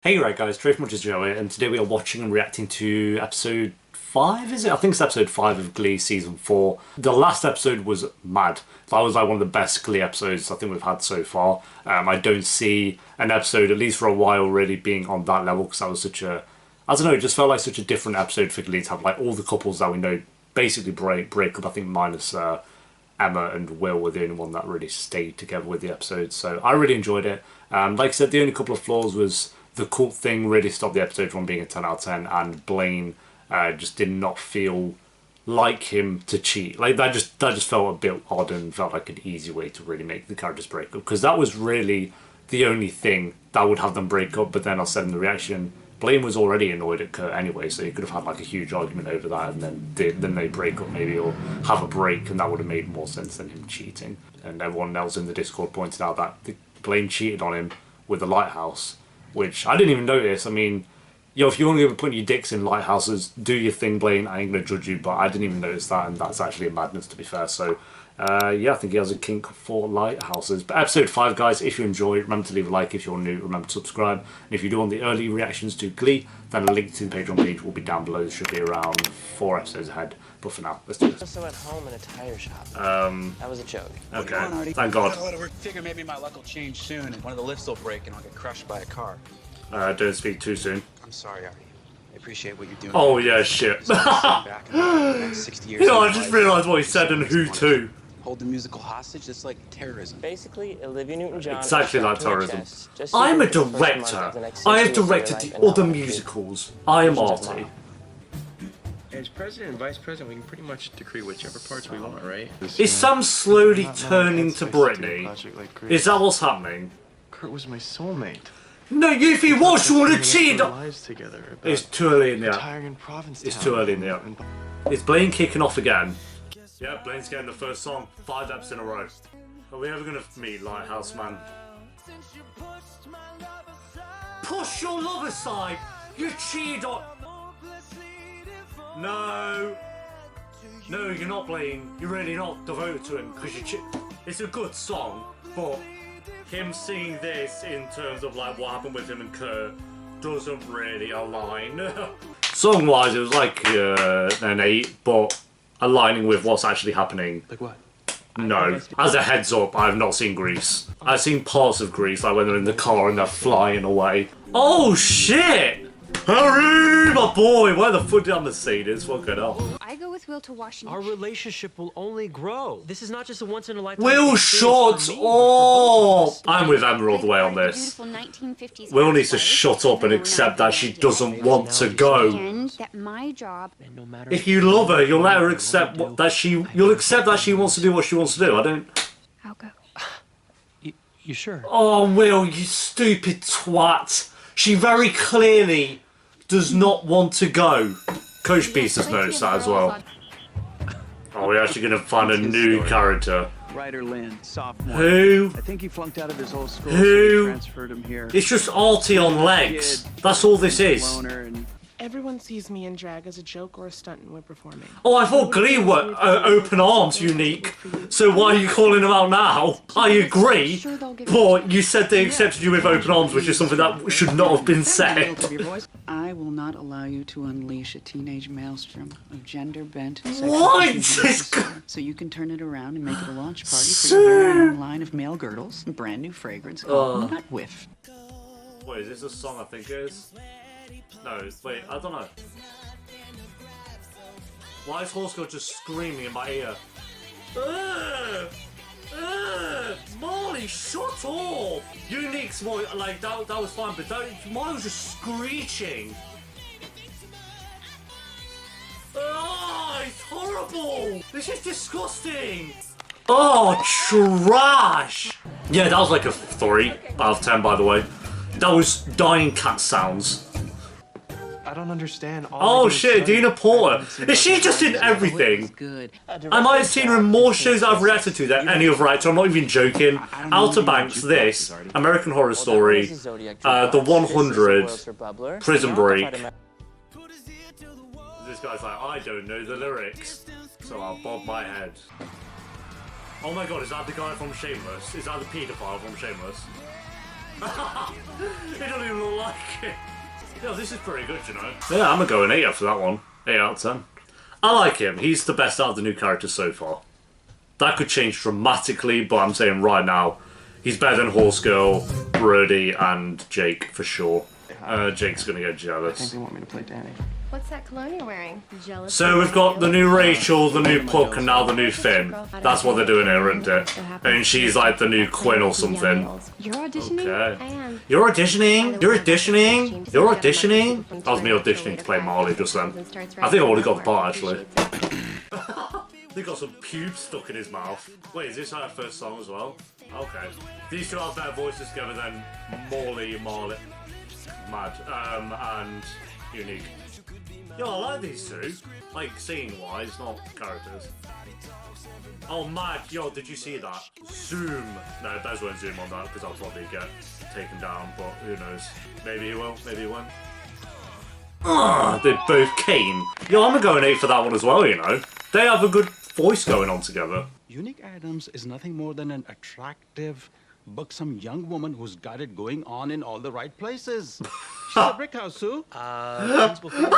Hey right guys, Trace Much is Joey, and today we are watching and reacting to episode 5, is it? I think it's episode 5 of Glee season 4. The last episode was mad. That was like one of the best Glee episodes I think we've had so far. I don't see an episode, at least for a while, really being on that level, because that was such a, I don't know, it just felt like such a different episode for Glee to have like all the couples that we know basically break up, I think minus Emma and Will were the only one that really stayed together with the episode. So I really enjoyed it. Like I said, the only couple of flaws was the cult thing really stopped the episode from being a 10 out of 10, and Blaine just did not feel like him to cheat. Like that just felt a bit odd and felt like an easy way to really make the characters break up, because that was really the only thing that would have them break up. But then I said in the reaction, Blaine was already annoyed at Kurt anyway, so you could have had like a huge argument over that, and then they break up maybe, or have a break, and that would have made more sense than him cheating. And everyone else in the Discord pointed out that Blaine cheated on him with the lighthouse, which I didn't even notice. I mean, yo, if you want to be putting your dicks in lighthouses, do your thing, Blaine. I ain't gonna judge you, but I didn't even notice that, and that's actually a madness, to be fair. So, yeah, I think he has a kink for lighthouses. But episode 5, guys, if you enjoyed, remember to leave a like. If you're new, remember to subscribe. And if you do want the early reactions to Glee, then a link to the Patreon page will be down below. It should be around 4 episodes ahead. But for now, let's do this. Also at home in a tire shop. That was a joke. Okay, thank God. Figure maybe my luck will change soon, and one of the lifts will break, and I'll get crushed by a car. Don't speak too soon. I'm sorry, Artie. I appreciate what you're doing. Oh yeah, shit. Back in the next 60 years. You know, I just realised what he said and who to. Hold the musical hostage. That's like terrorism. Basically, Olivia Newton-John. Exactly like terrorism. I'm a director. I have directed the other musicals. I am Artie. As president and vice president, we can pretty much decree whichever parts we want, right? Is Sam slowly turning to Britney? Is that what's happening? Kurt was my soulmate. No, if he was, you would have cheated. Lives together. It's too early in the Retiring Province. It's too early in the Is Blaine kicking off again? Yeah, Blaine's getting the first song. 5 eps in a row. Are we ever gonna meet Lighthouse Man? Push your love aside. You cheated on. No. No, you're not, Blaine. You're really not devoted to him, because you it's a good song, but him singing this in terms of like what happened with him and Kurt doesn't really align. Song-wise, it was like an 8, but aligning with what's actually happening. Like what? No. As a heads up, I have not seen Grease. I've seen parts of Grease, like when they're in the car and they're flying away. Oh shit! Harry, my boy! Where the fuck did I say this? Fucking hell. I go with Will to Washington. Our relationship will only grow. This is not just a once in a lifetime. Will, shut up! I'm with Emma all the way on this. Will needs to shut up and accept that she doesn't want to go. And that my job. If you love her, you'll let her accept you'll accept that she wants to do what she wants to do. I don't. I'll go. You sure? Oh, Will, you stupid twat. She very clearly does not want to go. Coach Beast has noticed that as well. Oh, we're actually going to find a new character. Ryder Lynn, sophomore. Who? I think he flunked out of his whole school, Who? so they transferred him here. It's just Artie on legs. That's all this is. Loner and Everyone sees me in drag as a joke or a stunt when we're performing. Oh, I thought Glee were open arms unique. So why are you calling them out now? I agree, but you said they accepted you with open arms, which is something that should not have been said. I will not allow you to unleash a teenage maelstrom of gender bent and sexual What? issues. So you can turn it around and make it a launch party for your very own line of male girdles and brand new fragrance called Nut Whiff. Wait, is this a song I think it is? No, wait, I don't know. Why is Horse Girl just screaming in my ear? Molly, shut up! Unique's voice, like, that was fine, but Molly was just screeching. Oh, it's horrible! This is disgusting! Oh, trash! Yeah, that was like a 3 out of 10, by the way. That was dying cat sounds. I don't understand. Oh shit, Dina Porter. Is she just in everything? Good. I might have seen her in more shows that I've reacted to than any other actor. I'm not even joking. Outer Banks, this, American Horror Story, The 100, Prison Break. This guy's like, I don't know the lyrics, so I'll bob my head. Oh my god, is that the guy from Shameless? Is that the paedophile from Shameless? It doesn't even look like it. Yeah, this is pretty good, you know. Yeah, I'm gonna go an 8 for that one. 8 out of 10. I like him. He's the best out of the new characters so far. That could change dramatically, but I'm saying right now, he's better than Horse Girl, Brody, and Jake for sure. Jake's gonna get I think jealous. they want me to play Danny. What's that cologne you're wearing? Jealous. So we've got the new Rachel, the new Puck, and now the new Finn. That's what they're doing here, isn't it? And she's like the new Quinn or something. You're auditioning? Okay. I am. You're auditioning? You're auditioning? You're auditioning? That was me auditioning to play Marley just then. I think I would have got the part actually. They got some pubes stuck in his mouth. Wait, is this our first song as well? Okay. These two have better voices together than Marley, Mad, and Unique. Yo, I like these two. Like, scene-wise, not characters. Oh, Mad, yo, did you see that? Zoom. No, Bez won't zoom on that because I'll probably get taken down, but who knows. Maybe he will, maybe he won't. They both came. Yo, I'm gonna go an 8 for that one as well, you know. They have a good voice going on together. Unique Adams is nothing more than an attractive, buxom young woman who's got it going on in all the right places. She's a brick house, Sue. Principal Fields,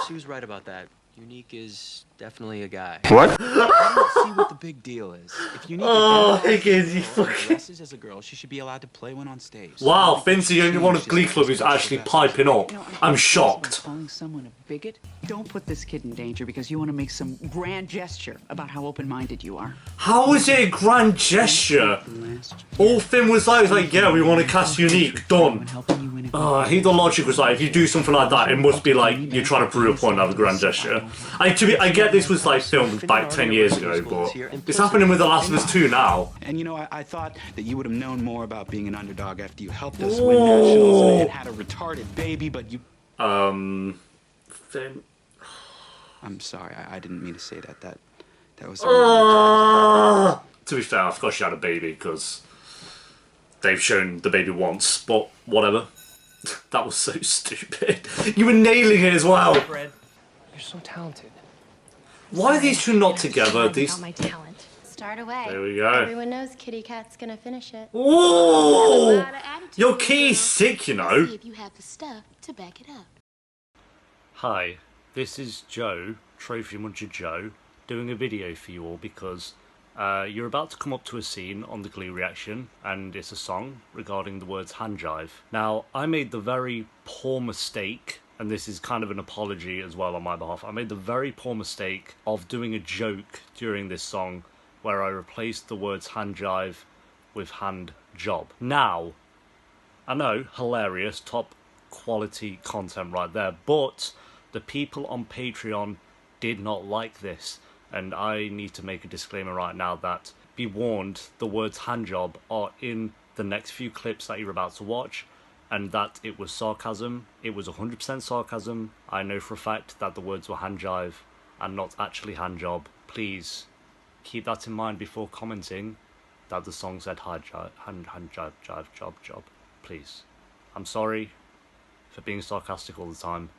she was right about that. Unique is definitely a guy. I don't see what the big deal is. If Unique Higgins, you fucking... dresses as a girl, she should be allowed to play one on stage. Wow, Finn's the only one of Glee Club who's actually piping up. I'm shocked. Calling someone a bigot? Don't put this kid in danger because you want to make some grand gesture about how open-minded you are. How is it a grand gesture? All Finn was like, yeah, we want to cast Unique, done. I hate the logic was like, if you do something like that, it must be like you're trying to prove a point out of a grand gesture. I get this was like filmed like 10 years ago, but it's happening with The Last of Us 2 now. And you know, I thought that you would have known more about being an underdog after you helped us win nationals and had a retarded baby, but you... Finn... I'm sorry, I didn't mean to say that. That was... To be fair, I forgot she had a baby because they've shown the baby once, but whatever. That was so stupid. You were nailing it as well. Fred, you're so talented. Why are these two not together? These... my talent. Start away. There we go. Everyone knows Kitty Cat's gonna finish it. Oh! Your key's sick, you know. See if you have the stuff to back it up. Hi, this is Joe, Trophy Muncher Joe, doing a video for you all because you're about to come up to a scene on the Glee reaction, and it's a song regarding the words hand jive. Now, I made the very poor mistake, and this is kind of an apology as well on my behalf, I made the very poor mistake of doing a joke during this song where I replaced the words hand jive with hand job. Now, I know, hilarious, top quality content right there, but the people on Patreon did not like this. And I need to make a disclaimer right now that, be warned, the words handjob are in the next few clips that you're about to watch, and that it was sarcasm. It was 100% sarcasm. I know for a fact that the words were handjive and not actually handjob. Please keep that in mind before commenting that the song said handjive, job. Please. I'm sorry for being sarcastic all the time.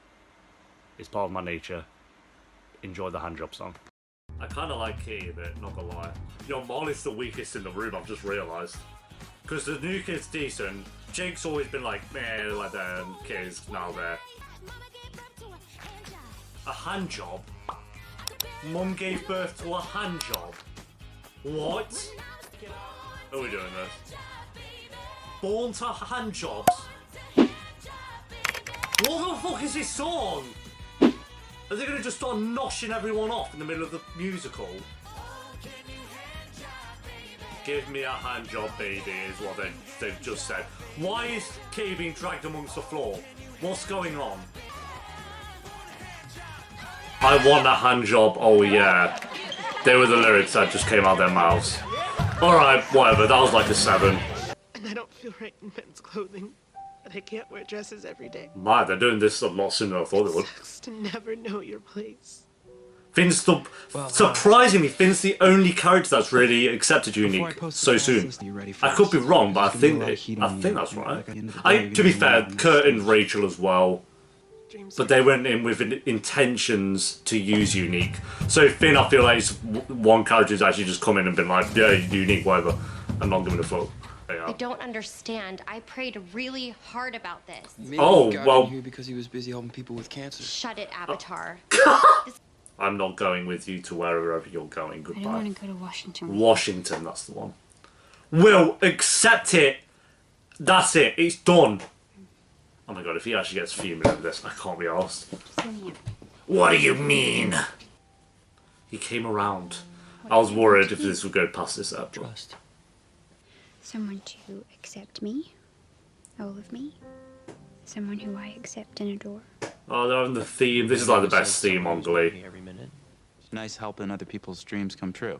It's part of my nature. Enjoy the handjob song. I kind of like Kitty a bit, not gonna lie. Yo, Molly's the weakest in the room, I've just realised. Because the new kid's decent, Jake's always been like, meh, like that, and Kitty's now there. A hand job? Mum gave birth to a hand job? What? Are we doing this? Born to hand jobs? What the fuck is this song? Are they going to just start noshing everyone off in the middle of the musical? Give me a hand job, baby, is what they've just said. Why is Kitty being dragged amongst the floor? What's going on? I want a hand job, oh yeah. They were the lyrics that just came out their mouths. Alright, whatever, that was like a 7. And I don't feel right in men's clothing. And I can't wear dresses every day. Man, they're doing this a lot sooner than I thought they would. Sucks to never know your place. Finn's the... surprisingly, Finn's the only character that's really accepted Unique so soon. I could be wrong, but I think that's right. To be fair, Kurt and Rachel as well. But they went in with intentions to use Unique. So Finn, I feel like, is one character who's actually just come in and been like, yeah, Unique, whatever. I'm not giving a fuck. I don't understand. I prayed really hard about this. Maybe Oh, he got well- in here because he was busy helping people with cancer. Shut it, Avatar. I'm not going with you to wherever you're going. I Goodbye. don't want to go to Washington. Washington, that's the one. Will, accept it. That's it. It's done. Oh my god, if he actually gets fuming over this, I can't be arsed. What do you mean? He came around. I was worried if this would go past this episode. Trust. Someone to accept me, all of me. Someone who I accept and adore. Oh, they're having the theme. This is like the best theme on Glee. Every minute. It's nice helping other people's dreams come true.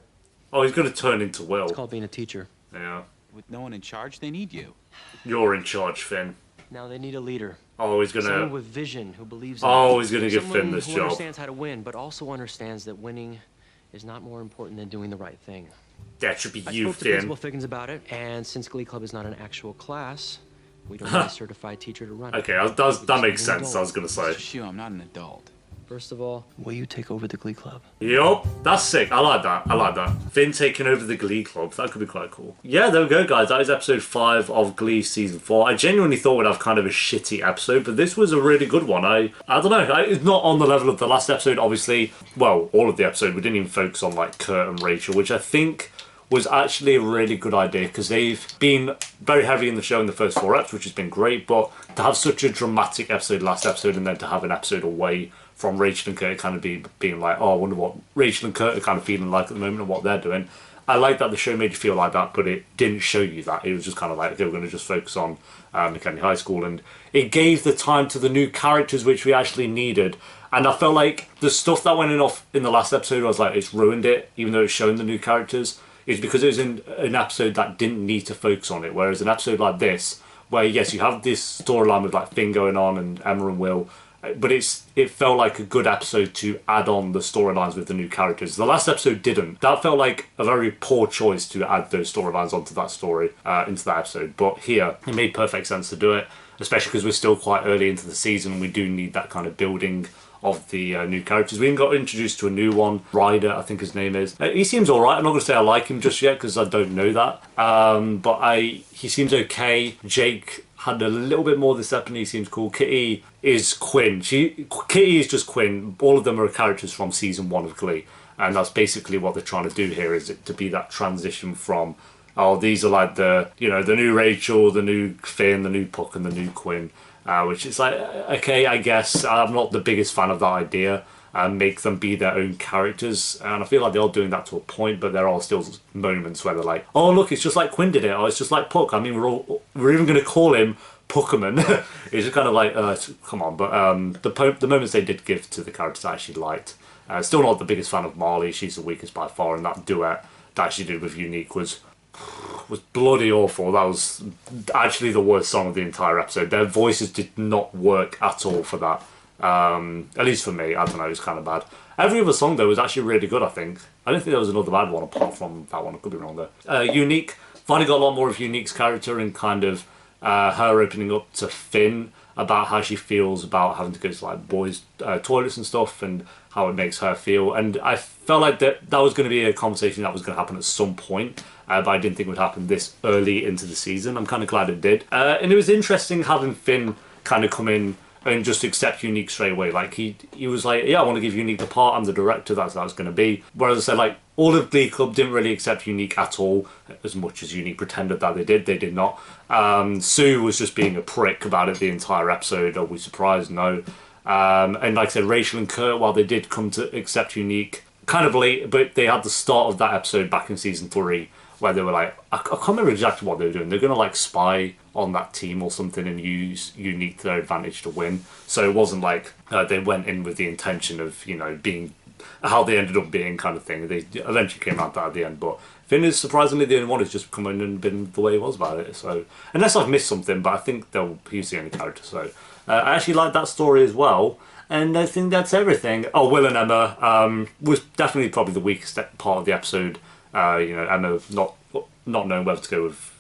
Oh, he's going to turn into Will. It's called being a teacher. Yeah. With no one in charge, they need you. You're in charge, Finn. Now they need a leader. Oh, he's going Someone to... with vision who believes in Oh, it. he's going to give Someone Finn this who job. understands how to win, but also understands that winning is not more important than doing the right thing. That should be I you, spoke to Finn. Principal Figgins about it, and since Glee Club is not an actual class, we don't need a certified teacher to run it. Okay, that makes sense, I was going to say. Shoo, I'm not an adult. First of all, will you take over the Glee Club? Yup, that's sick. I like that. I like that. Finn taking over the Glee Club. That could be quite cool. Yeah, there we go, guys. That is episode 5 of Glee Season 4. I genuinely thought we'd have kind of a shitty episode, but this was a really good one. I don't know. It's not on the level of the last episode, obviously. Well, all of the episode. We didn't even focus on, like, Kurt and Rachel, which I think was actually a really good idea because they've been very heavy in the show in the first 4 episodes, which has been great, but to have such a dramatic episode last episode and then to have an episode away from Rachel and Kurt kind of being like, oh, I wonder what Rachel and Kurt are kind of feeling like at the moment and what they're doing. I like that the show made you feel like that, but it didn't show you that. It was just kind of like, okay, we're going to just focus on McKinney High School, and it gave the time to the new characters which we actually needed. And I felt like the stuff that went off in the last episode, I was like, it's ruined it, even though it's shown the new characters. Is because it was in an episode that didn't need to focus on it. Whereas an episode like this, where yes, you have this storyline with like Finn going on and Emma and Will, but it felt like a good episode to add on the storylines with the new characters. The last episode didn't. That felt like a very poor choice to add those storylines onto that story, into that episode. But here, it made perfect sense to do it, especially because we're still quite early into the season and we do need that kind of building of the new characters. We even got introduced to a new one, Ryder, I think his name is. He seems alright. I'm not going to say I like him just yet because I don't know that. But he seems okay. Jake had a little bit more this episode. He seems cool. Kitty is Quinn. Kitty is just Quinn. All of them are characters from season 1 of Glee. And that's basically what they're trying to do here, is it to be that transition from, oh, these are like the new Rachel, the new Finn, the new Puck, and the new Quinn. Which is like, okay, I guess I'm not the biggest fan of that idea. Make them be their own characters, and I feel like they're all doing that to a point, but there are still moments where they're like, oh look, it's just like Quinn did it, or it's just like Puck. I mean, we're even going to call him Puckerman. It's just kind of like, come on. But the moments they did give to the characters I actually liked. Still not the biggest fan of Marley. She's the weakest by far, and that duet that she did with Unique was bloody awful. That was actually the worst song of the entire episode. Their voices did not work at all for that. At least for me, I don't know, it was kind of bad. Every other song though was actually really good, I think. I don't think there was another bad one apart from that one. I could be wrong there. Unique, finally got a lot more of Unique's character and kind of her opening up to Finn about how she feels about having to go to like boys' toilets and stuff and how it makes her feel. And I felt like that was going to be a conversation that was going to happen at some point. But I didn't think it would happen this early into the season. I'm kind of glad it did. And it was interesting having Finn kind of come in and just accept Unique straight away. Like, he was like, yeah, I want to give Unique the part. I'm the director. That's how it's going to be. Whereas I said, like, all of Glee Club didn't really accept Unique at all, as much as Unique pretended that they did. They did not. Sue was just being a prick about it the entire episode. Are we surprised? No. And like I said, Rachel and Kurt, while they did come to accept Unique, kind of late, but they had the start of that episode back in season 3, where they were like, I can't remember exactly what they were doing. They're going to like spy on that team or something and use Unique to their advantage to win. So it wasn't like they went in with the intention of, being how they ended up being kind of thing. They eventually came out that at the end. But Finn is surprisingly the only one who's just come in and been the way he was about it. So unless I've missed something, but I think he's the only character. So I actually like that story as well. And I think that's everything. Oh, Will and Emma was definitely probably the weakest part of the episode. Emma not knowing whether to go with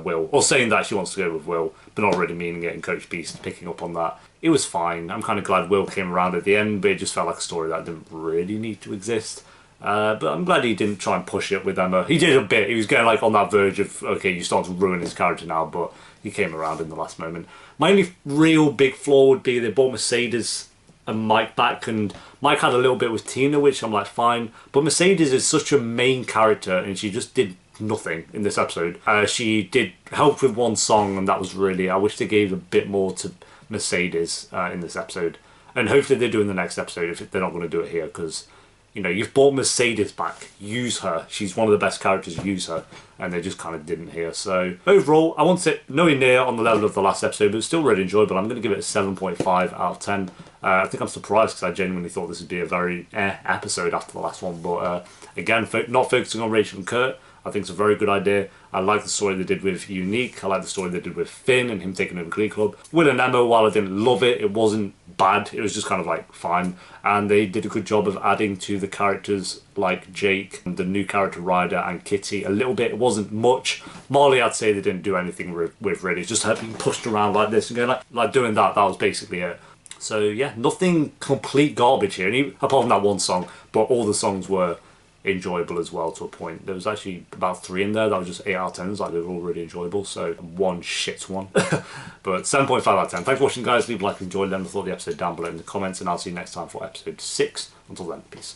Will, or saying that she wants to go with Will, but not really meaning it, and Coach Beast picking up on that. It was fine. I'm kind of glad Will came around at the end, but it just felt like a story that didn't really need to exist. But I'm glad he didn't try and push it with Emma. He did a bit. He was getting like on that verge of, okay, you start to ruin his character now, but he came around in the last moment. My only real big flaw would be they brought Mercedes and Mike back, and Mike had a little bit with Tina, which I'm like, fine. But Mercedes is such a main character, and she just did nothing in this episode. She did help with one song, and that was really, I wish they gave a bit more to Mercedes in this episode. And hopefully they do in the next episode if they're not going to do it here, because, you know, you've brought Mercedes back. Use her. She's one of the best characters. Use her. And they just kind of didn't here. So overall, I won't sit nowhere near on the level of the last episode, but it's still really enjoyable. I'm going to give it a 7.5 out of 10. I think I'm surprised because I genuinely thought this would be a very episode after the last one. But again, not focusing on Rachel and Kurt, I think it's a very good idea. I like the story they did with Unique. I like the story they did with Finn and him taking over Glee Club. Will and Emma, while I didn't love it, it wasn't bad. It was just kind of like fine. And they did a good job of adding to the characters like Jake, and the new character Ryder, and Kitty a little bit. It wasn't much. Marley, I'd say they didn't do anything with really. It's just her being pushed around like this and going like doing that. That was basically it. So yeah, nothing complete garbage here, apart from that one song. But all the songs were enjoyable as well to a point. There was actually about 3 in there that was just 8 out of 10s, like they were all really enjoyable, so one shit one. But 7.5 out of 10. Thanks for watching, guys. Leave a like and enjoy. Let me know the episode down below in the comments, and I'll see you next time for episode 6. Until then, peace.